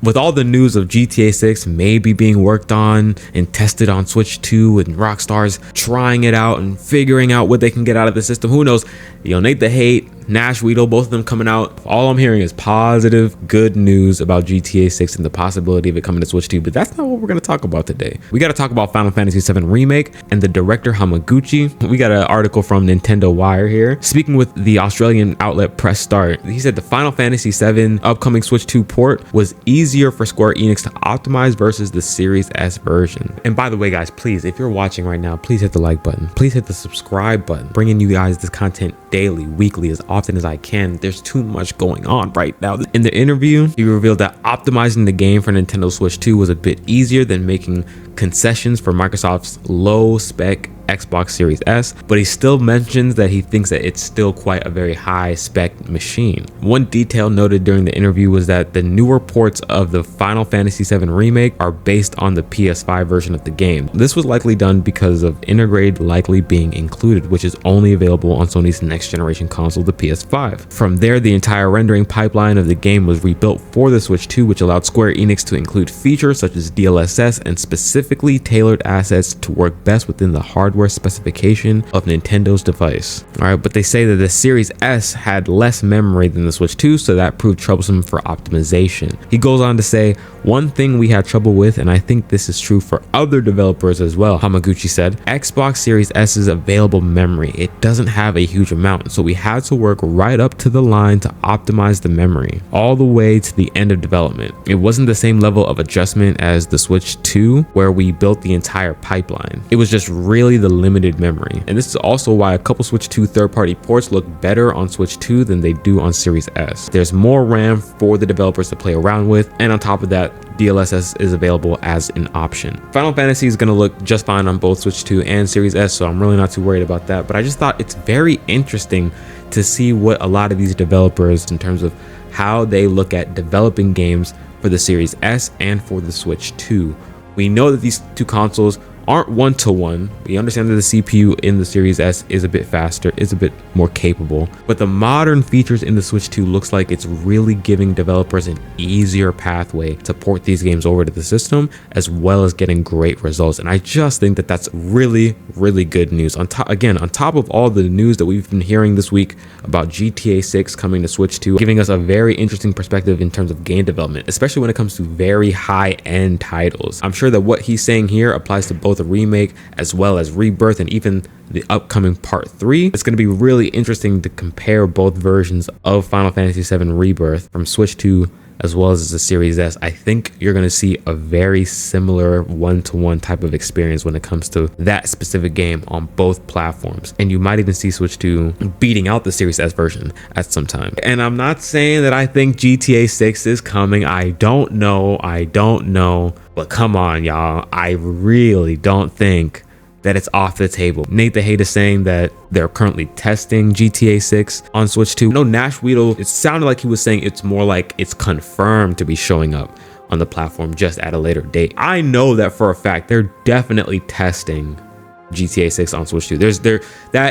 With all the news of GTA 6 maybe being worked on and tested on Switch 2 and Rockstar's trying it out and figuring out what they can get out of the system, who knows? Nate the Hate, Nash Weedle, both of them coming out. All I'm hearing is positive, good news about GTA 6 and the possibility of it coming to Switch 2, but that's not what we're going to talk about today. We got to talk about Final Fantasy VII Remake and the director Hamaguchi. We got an article from Nintendo Wire here. Speaking with the Australian outlet Press Start, he said the Final Fantasy VII upcoming Switch 2 port was easier for Square Enix to optimize versus the Series S version. And by the way, guys, please, if you're watching right now, please hit the like button. Please hit the subscribe button. Bringing you guys this content daily, weekly, as often as I can. There's too much going on right now. In the interview, he revealed that optimizing the game for Nintendo Switch 2 was a bit easier than making concessions for Microsoft's low spec Xbox Series S, but he still mentions that he thinks that it's still quite a very high spec machine. One detail noted during the interview was that the newer ports of the Final Fantasy VII Remake are based on the PS5 version of the game. This was likely done because of Intergrade likely being included, which is only available on Sony's next generation console, the PS5. From there, the entire rendering pipeline of the game was rebuilt for the Switch 2, which allowed Square Enix to include features such as DLSS and specifically tailored assets to work best within the hardware specification of Nintendo's device. Alright, but they say that the Series S had less memory than the Switch 2, so that proved troublesome for optimization. He goes on to say, one thing we had trouble with, and I think this is true for other developers as well, Hamaguchi said, Xbox Series S's available memory. It doesn't have a huge amount, so we had to work right up to the line to optimize the memory, all the way to the end of development. It wasn't the same level of adjustment as the Switch 2, where we built the entire pipeline. It was just really the limited memory. And this is also why a couple Switch 2 third-party ports look better on Switch 2 than they do on Series S. There's more RAM for the developers to play around with, and on top of that, DLSS is available as an option. Final Fantasy is going to look just fine on both Switch 2 and Series S, so I'm really not too worried about that, but I just thought it's very interesting to see what a lot of these developers, in terms of how they look at developing games for the Series S and for the Switch 2. We know that these two consoles aren't one-to-one. We understand that the CPU in the Series S is a bit faster, is a bit more capable, but the modern features in the Switch 2 looks like it's really giving developers an easier pathway to port these games over to the system, as well as getting great results. And I just think that that's really, really good news. On top of all the news that we've been hearing this week about GTA 6 coming to Switch 2, giving us a very interesting perspective in terms of game development, especially when it comes to very high-end titles. I'm sure that what he's saying here applies to both a remake as well as Rebirth and even the upcoming part 3. It's going to be really interesting to compare both versions of Final Fantasy VII Rebirth from Switch 2 as well as the Series S. I think you're going to see a very similar one-to-one type of experience when it comes to that specific game on both platforms. And you might even see Switch 2 beating out the Series S version at some time. And I'm not saying that I think GTA 6 is coming. I don't know. But come on, y'all. I really don't think that it's off the table. Nate the Hate is saying that they're currently testing GTA 6 on Switch 2. No, Nash Weedle, it sounded like he was saying it's more like it's confirmed to be showing up on the platform just at a later date. I know that for a fact they're definitely testing GTA 6 on Switch 2.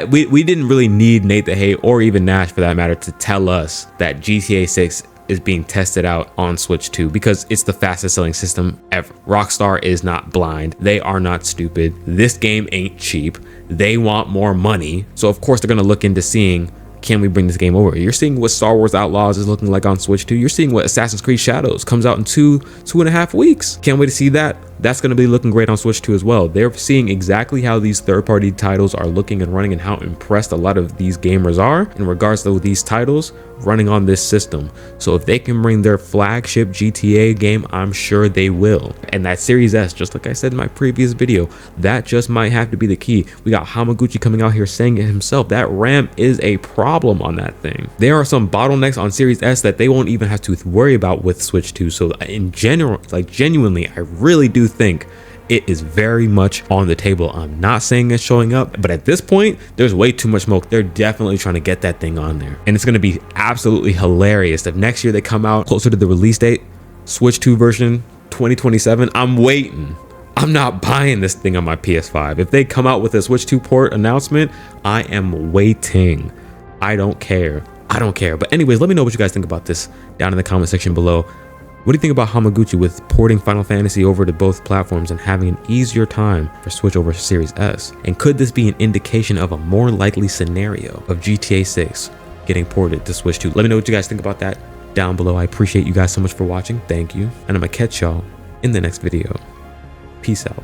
We didn't really need Nate the Hate or even Nash for that matter to tell us that GTA 6 is being tested out on Switch 2 because it's the fastest selling system ever. Rockstar is not blind. They are not stupid. This game ain't cheap. They want more money. So of course they're going to look into seeing, can we bring this game over? You're seeing what Star Wars Outlaws is looking like on Switch 2. You're seeing what Assassin's Creed Shadows comes out in two and a half weeks. Can't wait to see that. That's going to be looking great on Switch 2 as well. They're seeing exactly how these third-party titles are looking and running and how impressed a lot of these gamers are in regards to these titles running on this system. So if they can bring their flagship GTA game, I'm sure they will. And that Series S, just like I said in my previous video, that just might have to be the key. We got Hamaguchi coming out here saying it himself. That RAM is a problem on that thing. There are some bottlenecks on Series S that they won't even have to worry about with Switch 2. So in general, like genuinely, I really do think it is very much on the table. I'm not saying it's showing up, but at this point, there's way too much smoke. They're definitely trying to get that thing on there. And it's going to be absolutely hilarious if next year they come out closer to the release date, Switch 2 version 2027. I'm waiting. I'm not buying this thing on my PS5. If they come out with a Switch 2 port announcement, I am waiting. I don't care. But anyways, let me know what you guys think about this down in the comment section below. What do you think about Hamaguchi with porting Final Fantasy over to both platforms and having an easier time for Switch over Series S? And could this be an indication of a more likely scenario of GTA 6 getting ported to Switch 2? Let me know what you guys think about that down below. I appreciate you guys so much for watching. Thank you. And I'm gonna catch y'all in the next video. Peace out.